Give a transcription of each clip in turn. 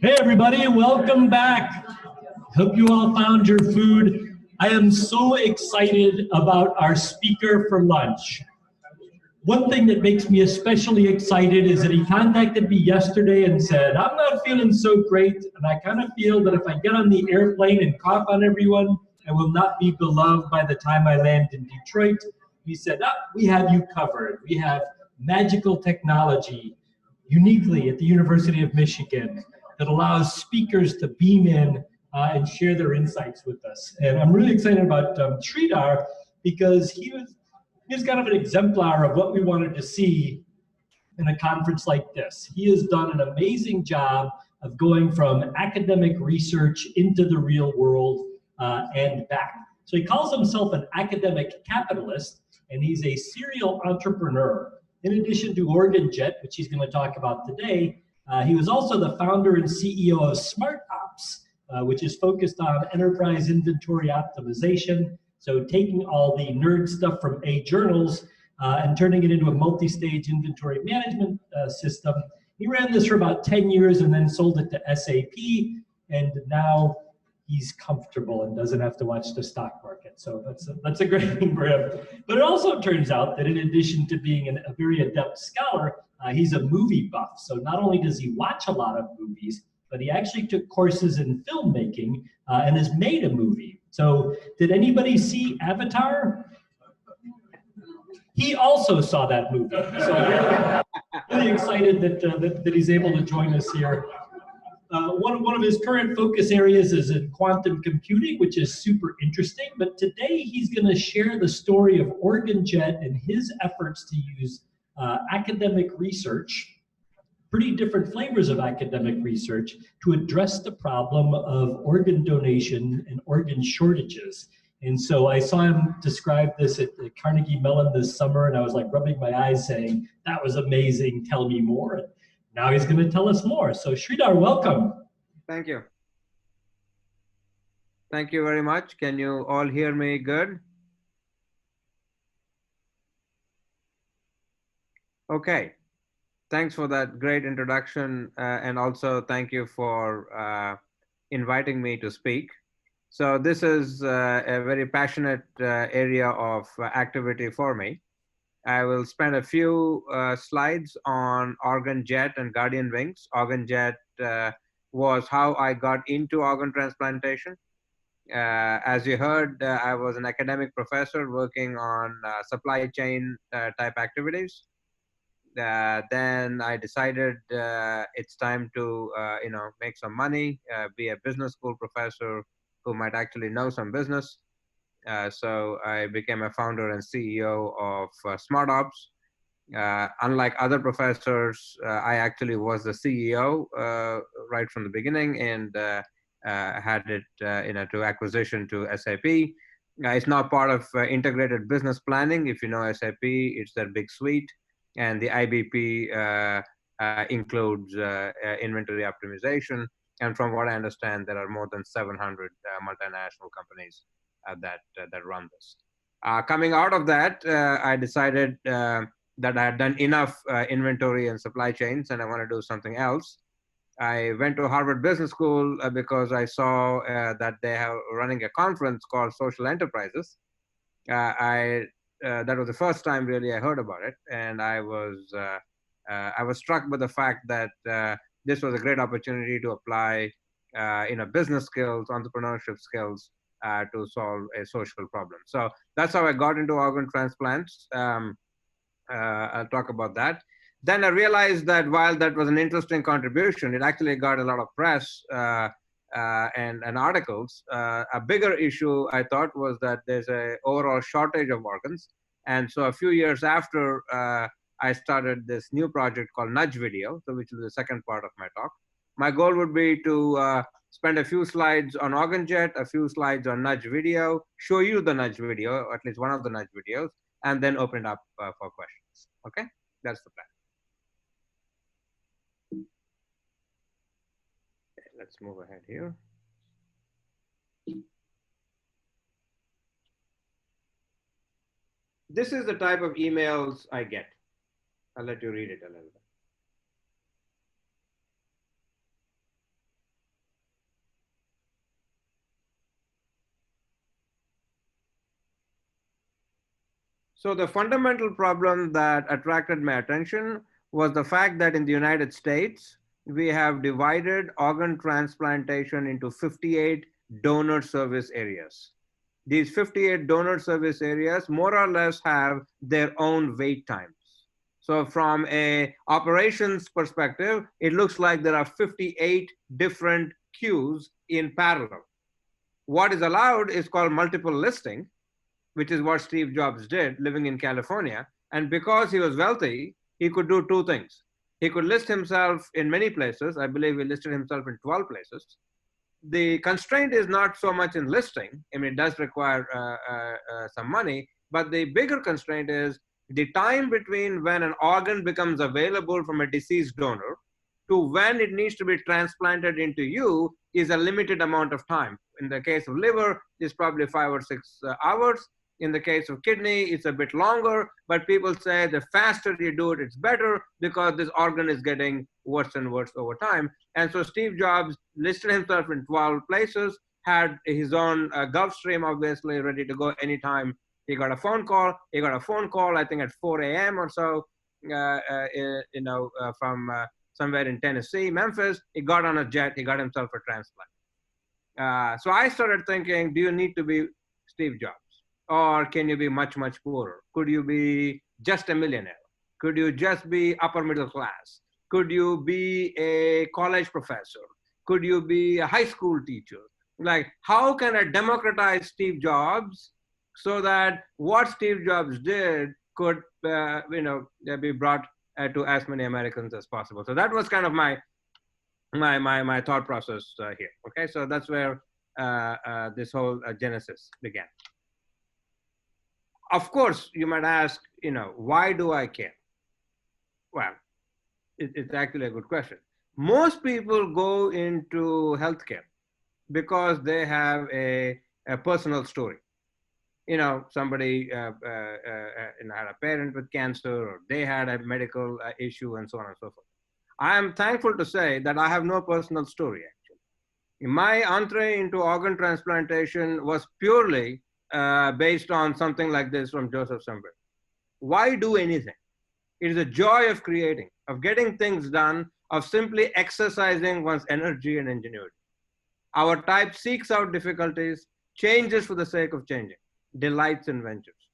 Hey everybody, welcome back. Hope you all found your food. I am so excited about our speaker for lunch. One thing that makes me especially excited is that he contacted me yesterday and said, I'm not feeling so great, and I kind of feel that if I get on the airplane and cough on everyone, I will not be beloved by the time I land in Detroit. He said, we have you covered. We have magical technology uniquely at the University of Michigan that allows speakers to beam in and share their insights with us. And I'm really excited about Sridhar because he's kind of an exemplar of what we wanted to see in a conference like this. He has done an amazing job of going from academic research into the real world and back. So he calls himself an academic capitalist, and he's a serial entrepreneur. In addition to OrganJet, which he's going to talk about today, he was also the founder and CEO of SmartOps, which is focused on enterprise inventory optimization. So taking all the nerd stuff from A journals and turning it into a multi-stage inventory management system. He ran this for about 10 years and then sold it to SAP, and now he's comfortable and doesn't have to watch the stock market. So that's a great thing for him. But it also turns out that in addition to being a very adept scholar, he's a movie buff. So not only does he watch a lot of movies, but he actually took courses in filmmaking and has made a movie. So did anybody see Avatar? He also saw that movie. So we're really excited that he's able to join us here. One of his current focus areas is in quantum computing, which is super interesting. But today he's going to share the story of OrganJet and his efforts to use academic research, pretty different flavors of academic research, to address the problem of organ donation and organ shortages. And so I saw him describe this at Carnegie Mellon this summer, and I was like rubbing my eyes saying, that was amazing, tell me more. And now he's going to tell us more. So Sridhar, welcome. Thank you. Thank you very much. Can you all hear me good? Okay. Thanks for that great introduction. And also thank you for inviting me to speak. So this is a very passionate area of activity for me. I will spend a few slides on OrganJet and Guardian Wings. OrganJet was how I got into organ transplantation. As you heard, I was an academic professor working on supply chain type activities. Then I decided it's time to make some money, be a business school professor who might actually know some business. So I became a founder and CEO of SmartOps. Unlike other professors, I actually was the CEO right from the beginning and had it to acquisition to SAP. It's now part of integrated business planning. If you know SAP, it's their big suite. And the IBP includes inventory optimization. And from what I understand, there are more than 700 multinational companies that run this. Coming out of that, I decided that I had done enough inventory and supply chains, and I want to do something else. I went to Harvard Business School because I saw that they are running a conference called Social Enterprises. That was the first time really I heard about it, and I was struck by the fact that this was a great opportunity to apply business skills, entrepreneurship skills to solve a social problem. So that's how I got into organ transplants. I'll talk about that. Then I realized that while that was an interesting contribution, it actually got a lot of press and articles. A bigger issue, I thought, was that there's an overall shortage of organs. And so a few years after, I started this new project called Nudge Video, so which is the second part of my talk. My goal would be to spend a few slides on OrganJet, a few slides on Nudge Video, show you the Nudge Video, or at least one of the Nudge videos, and then open it up for questions. Okay, that's the plan. Okay, let's move ahead here. This is the type of emails I get. I'll let you read it a little bit. So the fundamental problem that attracted my attention was the fact that in the United States, we have divided organ transplantation into 58 donor service areas. These 58 donor service areas more or less have their own wait times. So from a operations perspective, it looks like there are 58 different queues in parallel. What is allowed is called multiple listing, which is what Steve Jobs did living in California. And because he was wealthy, he could do two things. He could list himself in many places. I believe he listed himself in 12 places. The constraint is not so much in listing. I mean, it does require some money, but the bigger constraint is the time between when an organ becomes available from a deceased donor to when it needs to be transplanted into you is a limited amount of time. In the case of liver, it's probably 5 or 6 hours. In the case of kidney, it's a bit longer, but people say the faster you do it, it's better because this organ is getting worse and worse over time. And so Steve Jobs listed himself in 12 places, had his own Gulfstream, obviously, ready to go anytime he got a phone call. He got a phone call, I think at 4 a.m. or so, from somewhere in Tennessee, Memphis. He got on a jet, he got himself a transplant. So I started thinking, do you need to be Steve Jobs? Or can you be much, much poorer? Could you be just a millionaire? Could you just be upper middle class? Could you be a college professor? Could you be a high school teacher? Like, how can I democratize Steve Jobs so that what Steve Jobs did could, be brought to as many Americans as possible? So that was kind of my thought process here. Okay, so that's where this whole genesis began. Of course, you might ask, why do I care? Well, it's actually a good question. Most people go into healthcare because they have a personal story. Somebody had a parent with cancer, or they had a medical issue, and so on and so forth. I am thankful to say that I have no personal story, actually. My entree into organ transplantation was purely based on something like this from Joseph Sumberg. Why do anything? It is a joy of creating, of getting things done, of simply exercising one's energy and ingenuity. Our type seeks out difficulties, changes for the sake of changing, delights in ventures.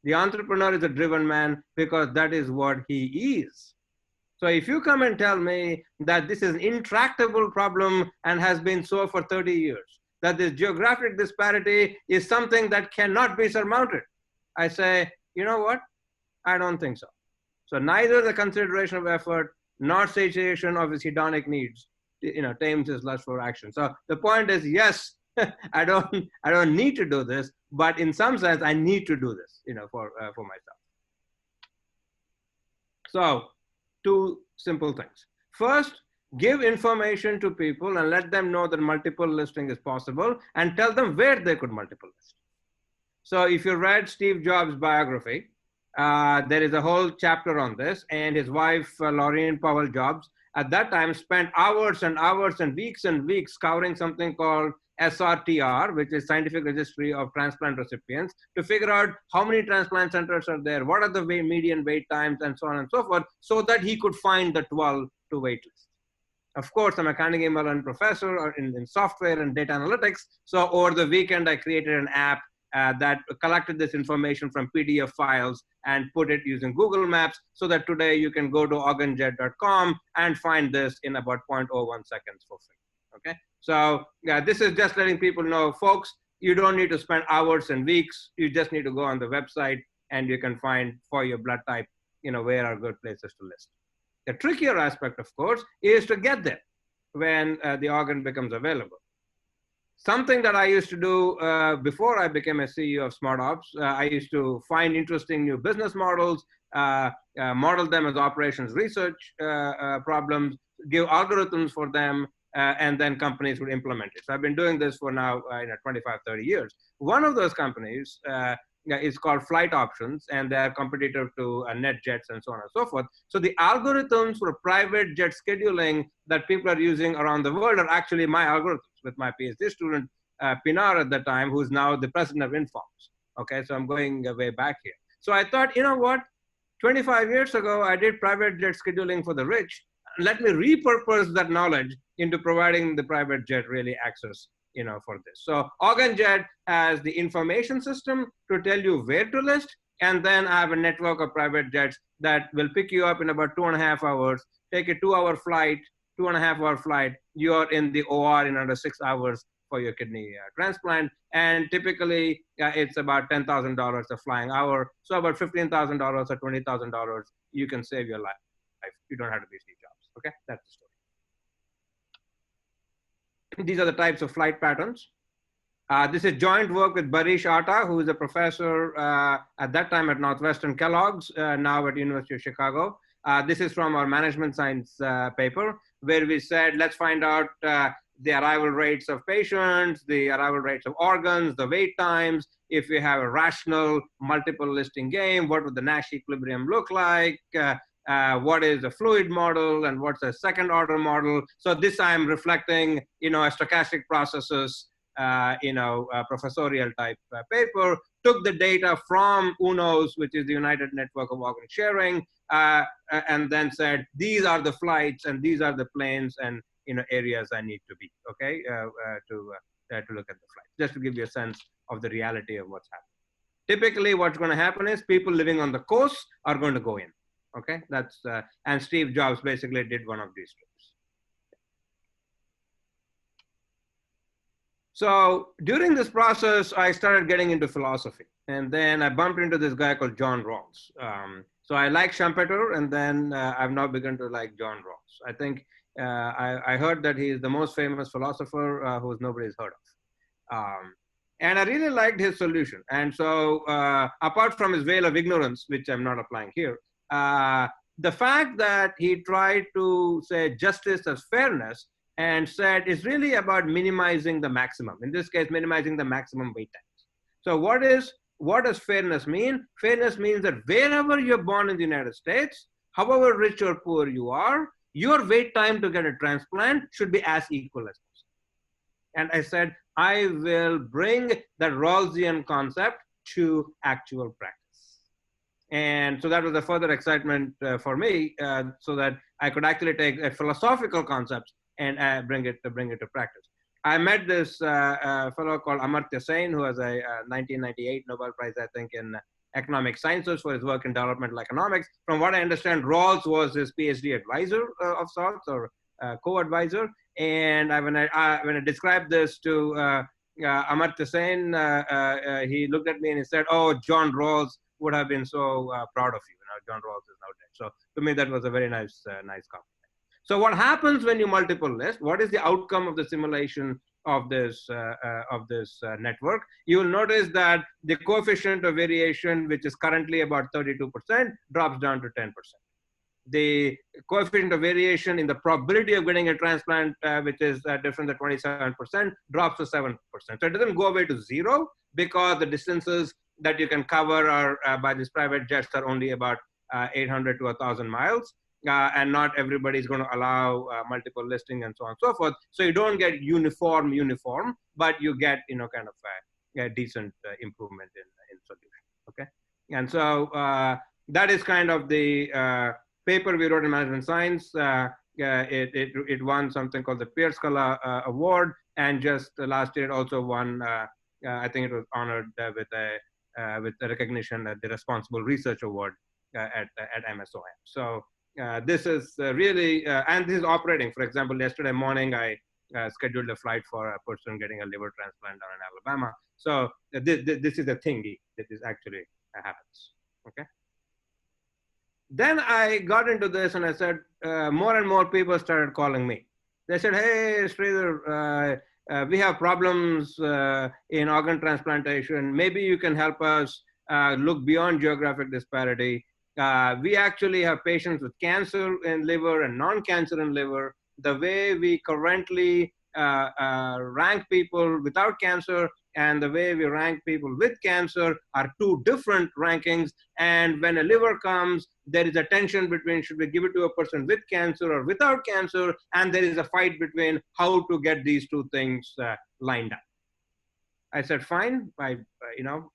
The entrepreneur is a driven man because that is what he is. So if you come and tell me that this is an intractable problem and has been so for 30 years, that this geographic disparity is something that cannot be surmounted, I say, you know what? I don't think so. So neither the consideration of effort nor satiation of his hedonic needs, tames his lust for action. So the point is, yes, I don't need to do this, but in some sense, I need to do this, for myself. So 2 simple things. First, give information to people and let them know that multiple listing is possible, and tell them where they could multiple list. So if you read Steve Jobs' biography, there is a whole chapter on this, and his wife, Laureen Powell Jobs, at that time spent hours and hours and weeks scouring something called SRTR, which is Scientific Registry of Transplant Recipients, to figure out how many transplant centers are there, what are the median wait times, and so on and so forth, so that he could find the 12 to wait list. Of course, I'm a Carnegie Mellon professor in software and data analytics. So over the weekend, I created an app that collected this information from PDF files and put it using Google Maps, so that today you can go to OrganJet.com and find this in about 0.01 seconds for free. Okay, so this is just letting people know, folks, you don't need to spend hours and weeks. You just need to go on the website and you can find for your blood type, where are good places to list. The trickier aspect, of course, is to get there when the organ becomes available. Something that I used to do before I became a CEO of SmartOps, I used to find interesting new business models, model them as operations research problems, give algorithms for them, and then companies would implement it. So I've been doing this for now 25, 30 years. One of those companies is called Flight Options, and they're competitor to NetJets and so on and so forth. So the algorithms for private jet scheduling that people are using around the world are actually my algorithms, with my PhD student, Pinar at the time, who's now the president of Informs. Okay, so I'm going way back here. So I thought, you know what? 25 years ago, I did private jet scheduling for the rich. Let me repurpose that knowledge into providing the private jet really access, for this. So OrganJet has the information system to tell you where to list. And then I have a network of private jets that will pick you up in about 2.5 hours, take a 2-hour flight, 2.5-hour flight. You're in the OR in under 6 hours for your kidney transplant. And typically it's about $10,000 a flying hour. So about $15,000 or $20,000, you can save your life. You don't have to be Steve Jobs. Okay, that's the story. These are the types of flight patterns. This is joint work with Barish Atta, who is a professor at that time at Northwestern Kellogg's, now at University of Chicago. This is from our management science paper, where we said, let's find out the arrival rates of patients, the arrival rates of organs, the wait times. If we have a rational multiple listing game, what would the Nash equilibrium look like? What is a fluid model and what's a second order model? So this I'm reflecting, a stochastic processes, professorial type paper, took the data from UNOS, which is the United Network of Organ Sharing, and then said, these are the flights and these are the planes and areas I need to be, okay, to look at the flights, just to give you a sense of the reality of what's happening. Typically, what's going to happen is people living on the coast are going to go in, okay? That's, and Steve Jobs basically did one of these trips. So during this process, I started getting into philosophy. And then I bumped into this guy called John Rawls. So I like Schumpeter, and then I've now begun to like John Rawls. I think I heard that he is the most famous philosopher who nobody's heard of. And I really liked his solution. And so apart from his veil of ignorance, which I'm not applying here, the fact that he tried to say justice as fairness and said it's really about minimizing the maximum. In this case, minimizing the maximum wait times. So what does fairness mean? Fairness means that wherever you're born in the United States, however rich or poor you are, your wait time to get a transplant should be as equal as possible. And I said, I will bring that Rawlsian concept to actual practice. And so that was a further excitement for me, so that I could actually take a philosophical concept and bring it to practice. I met this fellow called Amartya Sen, who has a 1998 Nobel Prize, I think, in economic sciences for his work in developmental economics. From what I understand, Rawls was his PhD advisor of sorts, or co-advisor. And when I described this to Amartya Sen, he looked at me and he said, "Oh, John Rawls would have been so proud of you. John Rawls is now dead." So to me, that was a very nice compliment. So what happens when you multiple list? What is the outcome of the simulation of this network? You will notice that the coefficient of variation, which is currently about 32%, drops down to 10%. The coefficient of variation in the probability of getting a transplant, which is different than 27%, drops to 7%. So it doesn't go away to zero, because the distances that you can cover are by these private jets are only about 800 to 1,000 miles. And not everybody is going to allow multiple listing and so on and so forth. So you don't get uniform, but you get kind of a decent improvement in solution. Okay, and so that is kind of the paper we wrote in management science. It won something called the Pierre Scala Award, and just last year it also won. I think it was honored with the recognition at the Responsible Research Award at MSOM. So. This is really, and this is operating. For example, yesterday morning, I scheduled a flight for a person getting a liver transplant down in Alabama. So this is a thingy that is actually happens, okay? Then I got into this and I said, more and more people started calling me. They said, "Hey, Sridhar, we have problems in organ transplantation. Maybe you can help us look beyond geographic disparity. We actually have patients with cancer in liver and non-cancer in liver. The way we currently rank people without cancer and the way we rank people with cancer are two different rankings. And when a liver comes, there is a tension between should we give it to a person with cancer or without cancer, and there is a fight between how to get these two things lined up." I said, fine,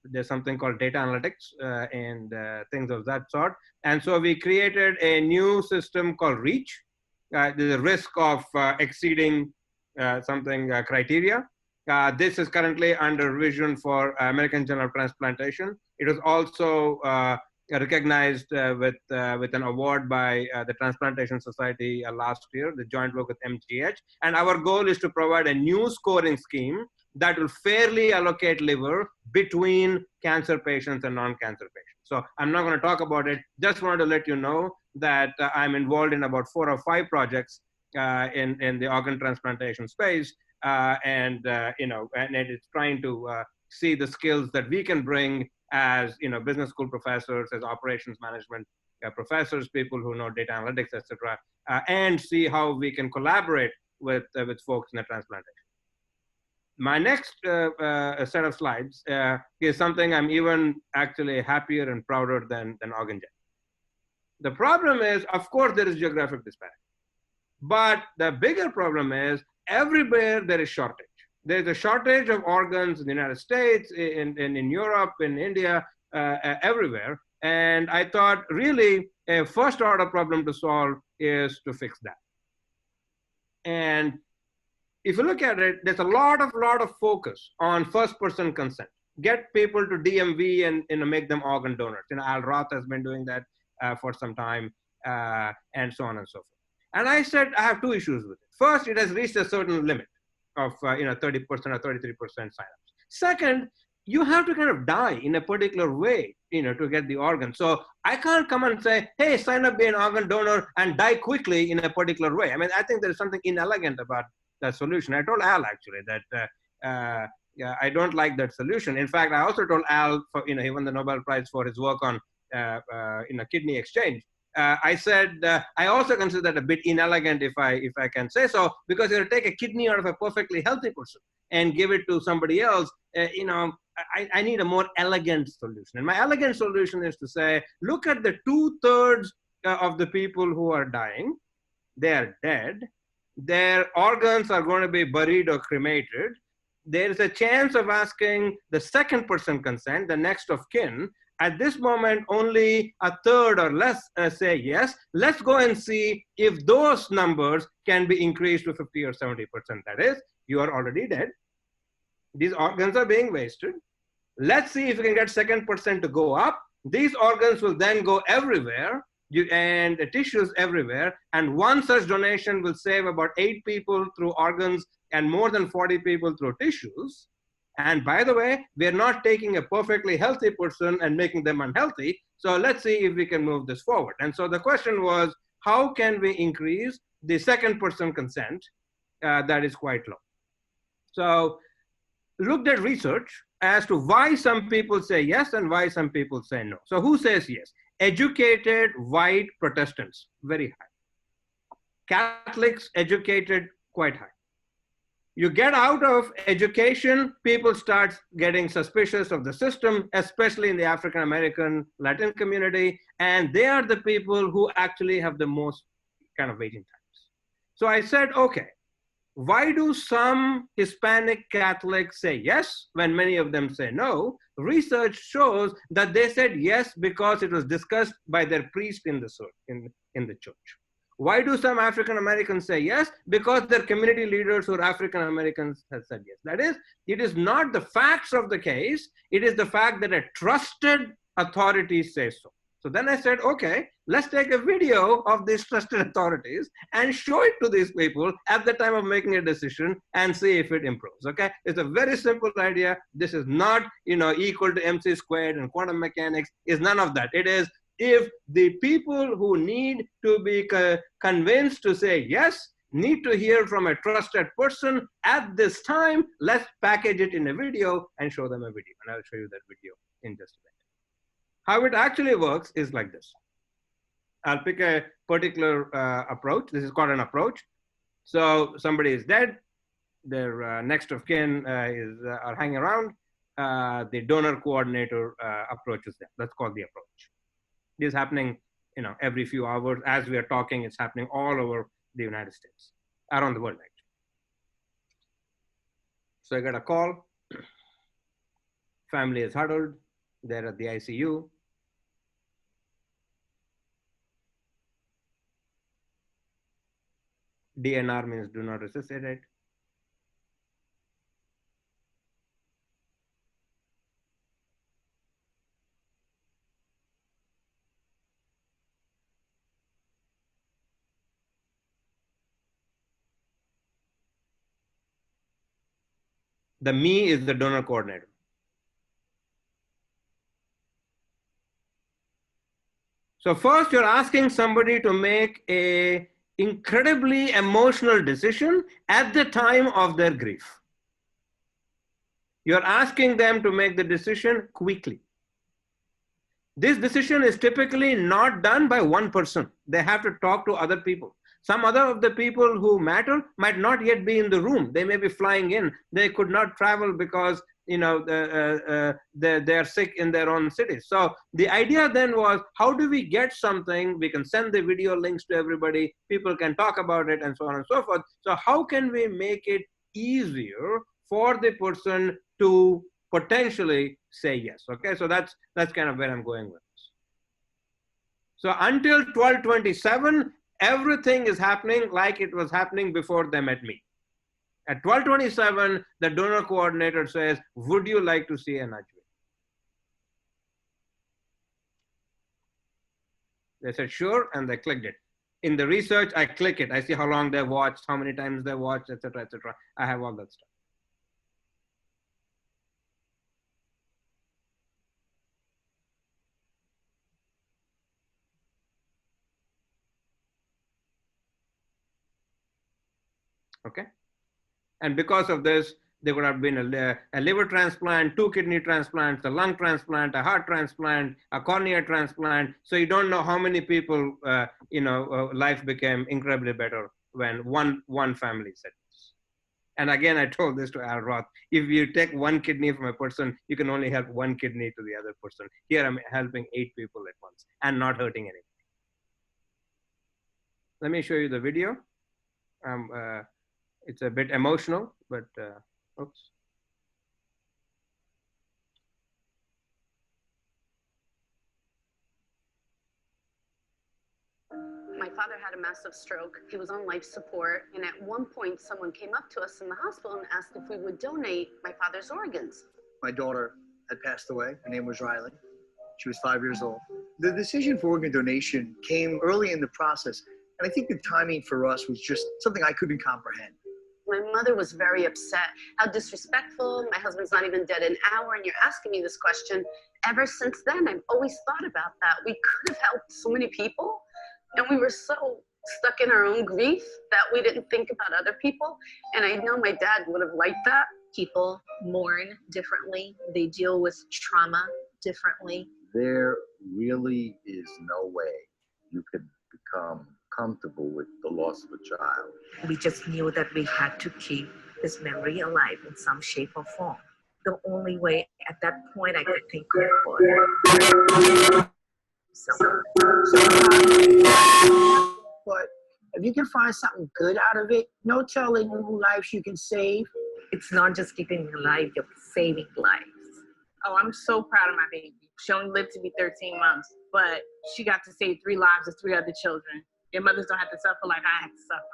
there's something called data analytics and things of that sort. And so we created a new system called REACH. There's a risk of exceeding something criteria. This is currently under revision for American Journal of Transplantation. It was also recognized with an award by the Transplantation Society last year, the joint work with MGH. And our goal is to provide a new scoring scheme that will fairly allocate liver between cancer patients and non-cancer patients. So I'm not going to talk about it. Just wanted to let you know that I'm involved in about 4 or 5 projects in the organ transplantation space, and it's trying to see the skills that we can bring as business school professors, as operations management professors, people who know data analytics, etc., and see how we can collaborate with folks in the transplantation. My next set of slides is something I'm even actually happier and prouder than OrganJet. The problem is, of course, there is geographic disparity. But the bigger problem is everywhere there is shortage. There's a shortage of organs in the United States, in Europe, in India, everywhere. And I thought really a first order problem to solve is to fix that. And if you look at it, there's a lot of focus on first person consent. Get people to DMV and make them organ donors. Al Roth has been doing that for some time, and so on and so forth. And I said, I have 2 issues with it. First, it has reached a certain limit of 30% or 33% signups. Second, you have to kind of die in a particular way, to get the organ. So I can't come and say, hey, sign up, be an organ donor, and die quickly in a particular way. I mean, I think there's something inelegant about that solution. I told Al actually that I don't like that solution. In fact, I also told Al, he won the Nobel Prize for his work on kidney exchange. I said, I also consider that a bit inelegant, if I can say so, because you take a kidney out of a perfectly healthy person and give it to somebody else. I need a more elegant solution. And my elegant solution is to say, look at the 2/3 of the people who are dying. They are dead. Their organs are going to be buried or cremated. There is a chance of asking the second person consent, the next of kin. At this moment, only 1/3 or less say yes. Let's go and see if those numbers can be increased to 50 or 70%. That is, you are already dead. These organs are being wasted. Let's see if we can get second person to go up. These organs will then go everywhere, and the tissues everywhere. And one such donation will save about 8 people through organs and more than 40 people through tissues. And by the way, we're not taking a perfectly healthy person and making them unhealthy. So let's see if we can move this forward. And so the question was, how can we increase the second person consent that is quite low? So looked at research as to why some people say yes and why some people say no. So who says yes? Educated white Protestants, very high. Catholics, educated, quite high. You get out of education, people start getting suspicious of the system, especially in the African American Latin community, and they are the people who actually have the most kind of waiting times. So I said, okay, why do some Hispanic Catholics say yes when many of them say no? Research shows that they said yes because it was discussed by their priest in the church. Why do some African Americans say yes? Because their community leaders who are African Americans have said yes. That is, it is not the facts of the case, it is the fact that a trusted authority says so. So then I said, okay, let's take a video of these trusted authorities and show it to these people at the time of making a decision and see if it improves, okay? It's a very simple idea. This is not, equal to MC squared and quantum mechanics. It's none of that. It is, if the people who need to be convinced to say yes need to hear from a trusted person at this time, let's package it in a video and show them a video. And I'll show you that video in just a minute. How it actually works is like this. I'll pick a particular approach. This is called an approach. So somebody is dead. Their next of kin are hanging around. The donor coordinator approaches them. That's called the approach. This is happening, every few hours. As we are talking, it's happening all over the United States, around the world, actually. So I got a call Family is huddled. They're at the ICU. DNR means do not resuscitate. The me is the donor coordinator. So first you're asking somebody to make a incredibly emotional decision at the time of their grief. You're asking them to make the decision quickly. This decision is typically not done by one person. They have to talk to other people. Some other of the people who matter might not yet be in the room. They may be flying in. They could not travel because they're sick in their own cities. So the idea then was, how do we get something? We can send the video links to everybody. People can talk about it and so on and so forth. So how can we make it easier for the person to potentially say yes? Okay, so that's kind of where I'm going with this. So until 1227, everything is happening like it was happening before they met me. At 1227, the donor coordinator says, would you like to see an adjuvant? They said, sure, and they clicked it. In the research, I click it. I see how long they watched, how many times they watched, etc., etc. I have all that stuff. Okay. And because of this, there would have been a liver transplant, 2 kidney transplants, a lung transplant, a heart transplant, a cornea transplant. So you don't know how many people, life became incredibly better when one family said this. And again, I told this to Al Roth, if you take 1 kidney from a person, you can only help 1 kidney to the other person. Here I'm helping 8 people at once and not hurting anybody. Let me show you the video. It's a bit emotional, but oops. My father had a massive stroke. He was on life support. And at one point, someone came up to us in the hospital and asked if we would donate my father's organs. My daughter had passed away. Her name was Riley. She was 5 years old. The decision for organ donation came early in the process. And I think the timing for us was just something I couldn't comprehend. My mother was very upset. How disrespectful. My husband's not even dead an hour, and you're asking me this question. Ever since then, I've always thought about that. We could have helped so many people, and we were so stuck in our own grief that we didn't think about other people. And I know my dad would have liked that. People mourn differently. They deal with trauma differently. There really is no way you could become comfortable with the loss of a child. We just knew that we had to keep his memory alive in some shape or form. The only way at that point I could think of. But if you can find something good out of it, no telling who lives you can save. It's not just keeping alive, you're saving lives. Oh, I'm so proud of my baby. She only lived to be 13 months, but she got to save 3 lives of 3 other children. Your mothers don't have to suffer like I had to suffer.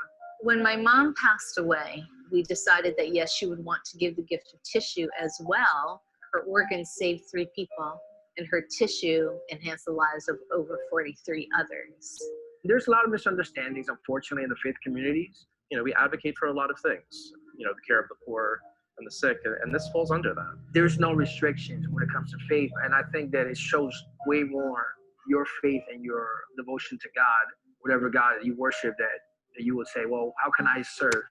When my mom passed away, we decided that yes, she would want to give the gift of tissue as well. Her organs saved 3 people, and her tissue enhanced the lives of over 43 others. There's a lot of misunderstandings, unfortunately, in the faith communities. We advocate for a lot of things, the care of the poor and the sick, and this falls under that. There's no restrictions when it comes to faith, and I think that it shows way more your faith and your devotion to God, whatever God you worship, that you would say, well, how can I serve?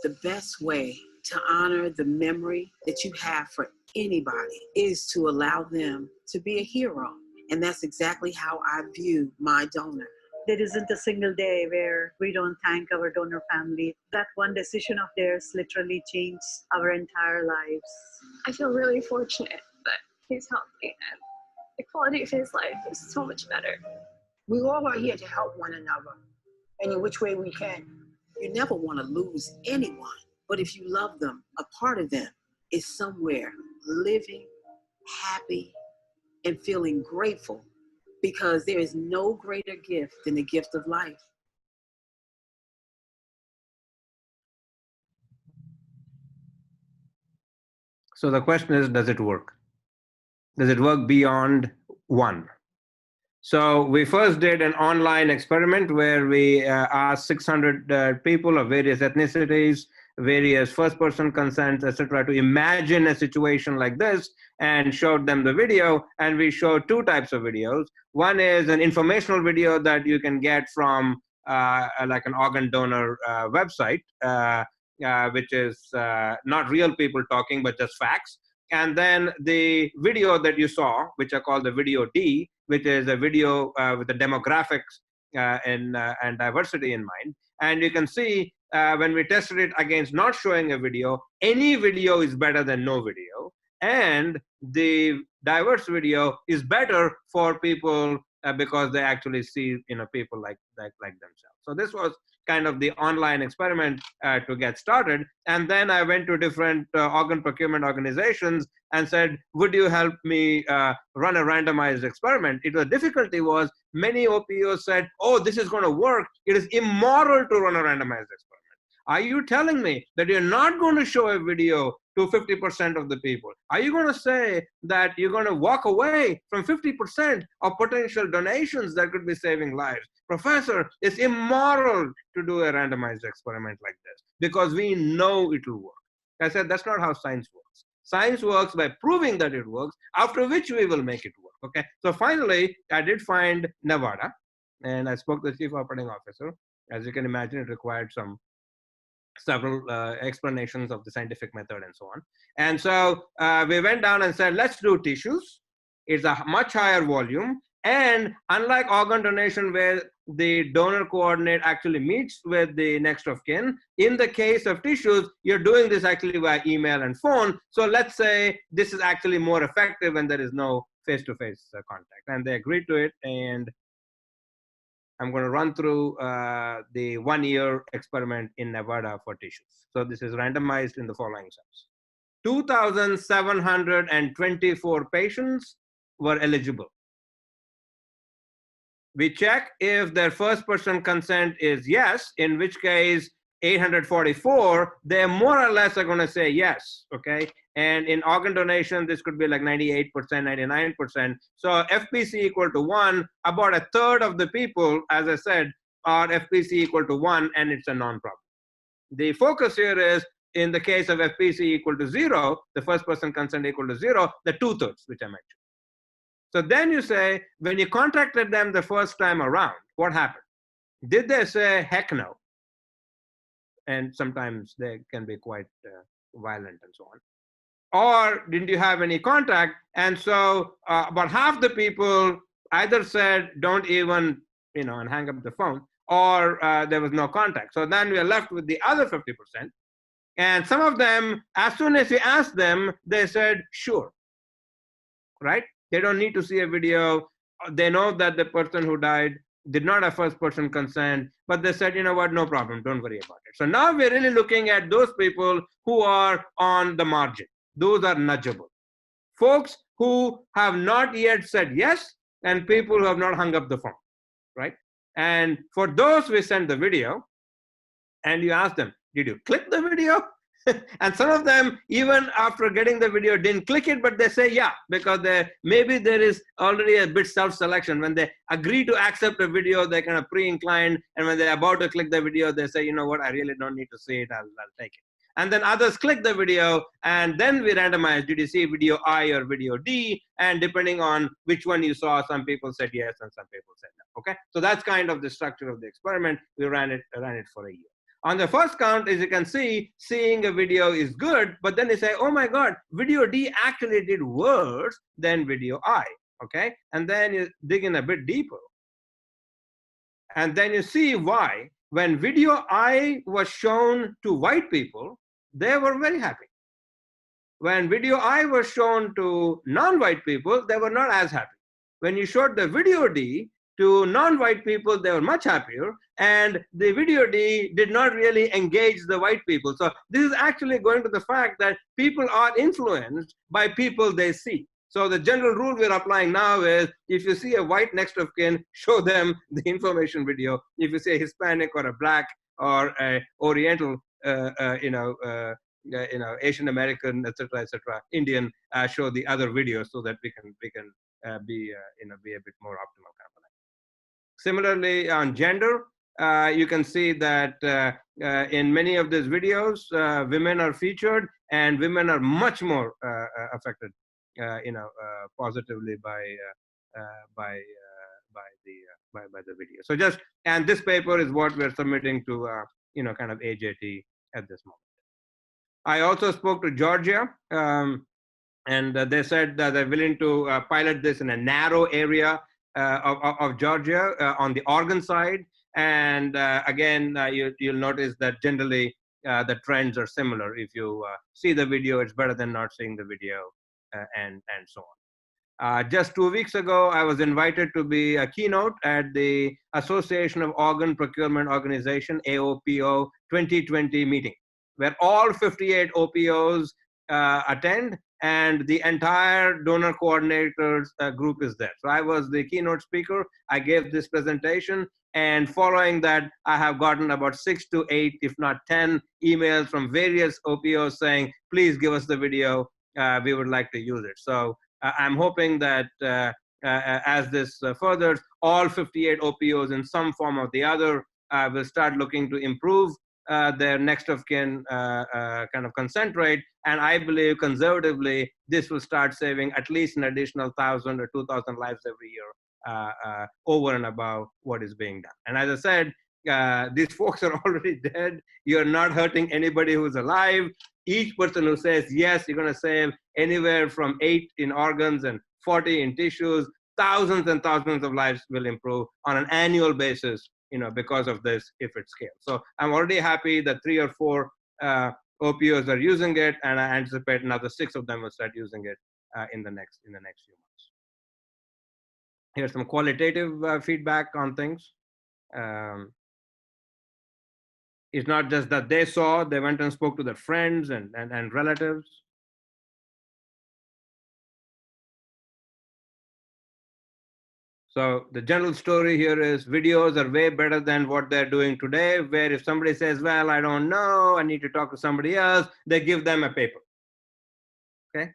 The best way to honor the memory that you have for anybody is to allow them to be a hero. And that's exactly how I view my donor. There isn't a single day where we don't thank our donor family. That one decision of theirs literally changed our entire lives. I feel really fortunate that he's healthy and the quality of his life is so much better. We all are here to help one another, and in which way we can. You never want to lose anyone, but if you love them, a part of them is somewhere living, happy and feeling grateful, because there is no greater gift than the gift of life. So the question is, does it work? Does it work beyond one? So we first did an online experiment where we asked 600 people of various ethnicities, various first-person consents, etc., to imagine a situation like this, and showed them the video. And we showed two types of videos. One is an informational video that you can get from like an organ donor website, which is not real people talking, but just facts. And then the video that you saw, which are called the video D, which is a video with the demographics and diversity in mind. And you can see when we tested it against not showing a video, any video is better than no video. And the diverse video is better for people because they actually see people like themselves. So this was kind of the online experiment to get started. And then I went to different organ procurement organizations and said, would you help me run a randomized experiment? The difficulty was many OPOs said, oh, this is going to work. It is immoral to run a randomized experiment. Are you telling me that you're not going to show a video to 50% of the people? Are you going to say that you're going to walk away from 50% of potential donations that could be saving lives? Professor, it's immoral to do a randomized experiment like this because we know it will work. I said, that's not how science works. Science works by proving that it works, after which we will make it work, okay? So finally, I did find Nevada, and I spoke to the chief operating officer. As you can imagine, it required several explanations of the scientific method and so on. And so we went down and said, let's do tissues. It's a much higher volume. And unlike organ donation, where the donor coordinate actually meets with the next of kin, in the case of tissues, you're doing this actually via email and phone. So let's say this is actually more effective when there is no face-to-face contact. And they agreed to it. And I'm going to run through the 1-year experiment in Nevada for tissues. So this is randomized in the following sense. 2,724 patients were eligible. We check if their first person consent is yes, in which case 844, they more or less are going to say yes, okay? And in organ donation, this could be like 98%, 99%. So FPC equal to 1, about a third of the people, as I said, are FPC equal to 1, and it's a non-problem. The focus here is, in the case of FPC equal to 0, the first person consent equal to 0, the 2/3, which I mentioned. So then you say, when you contacted them the first time around, what happened? Did they say, heck no? And sometimes they can be quite violent and so on. Or didn't you have any contact? And so about half the people either said, don't even, and hang up the phone, or there was no contact. So then we are left with the other 50%. And some of them, as soon as we asked them, they said, sure, right? They don't need to see a video. They know that the person who died did not have first person consent, but they said, you know what, no problem, don't worry about it. So now we're really looking at those people who are on the margin. Those are nudgeable. Folks who have not yet said yes, and people who have not hung up the phone, right? And for those, we send the video, and you ask them, did you click the video? And some of them, even after getting the video, didn't click it, but they say yeah, because maybe there is already a bit self-selection. When they agree to accept a video, they're kind of pre-inclined, and when they're about to click the video, they say, you know what, I really don't need to see it, I'll take it. And then others click the video, and then we randomize, did you see video I or video D? And depending on which one you saw, some people said yes, and some people said no, okay? So that's kind of the structure of the experiment. We ran it for a year. On the first count, as you can see, seeing a video is good, but then you say, oh my God, video D actually did worse than video I, okay? And then you dig in a bit deeper. And then you see why. When video I was shown to white people, they were very happy. When video I was shown to non-white people, they were not as happy. When you showed the video D to non-white people, they were much happier, and the video D did not really engage the white people. So this is actually going to the fact that people are influenced by people they see. So the general rule we're applying now is, if you see a white next of kin, show them the information video. If you see a Hispanic or a Black or a Oriental, Asian American, etc., Indian, show the other videos so that we can be a bit more optimal kind of thing. Similarly, on gender, you can see that in many of these videos, women are featured, and women are much more affected, positively by the video. So and this paper is what we're submitting to kind of AJT at this moment. I also spoke to Georgia, and they said that they're willing to pilot this in a narrow area of Georgia on the Oregon side. And again, you'll notice that generally the trends are similar. If you see the video, it's better than not seeing the video, and so on. Just 2 weeks ago, I was invited to be a keynote at the Association of Organ Procurement Organization, AOPO 2020 meeting, where all 58 OPOs attend, and the entire donor coordinators group is there. So I was the keynote speaker. I gave this presentation, and following that, I have gotten about 6 to 8, if not 10, emails from various OPOs saying, please give us the video. We would like to use it. So I'm hoping that as this furthers, all 58 OPOs in some form or the other will start looking to improve their next of kin kind of consent rate. And I believe conservatively, this will start saving at least an additional 1,000 or 2,000 lives every year over and above what is being done. And as I said, these folks are already dead. You're not hurting anybody who's alive. Each person who says yes, you're going to save anywhere from 8 in organs and 40 in tissues. Thousands and thousands of lives will improve on an annual basis, because of this, if it scales. So I'm already happy that 3 or 4 OPOs are using it, and I anticipate another 6 of them will start using it in the next few months. Here's some qualitative feedback on things. It's not just that they saw, they went and spoke to their friends and relatives. So the general story here is videos are way better than what they're doing today, where if somebody says, well, I don't know, I need to talk to somebody else, they give them a paper. Okay.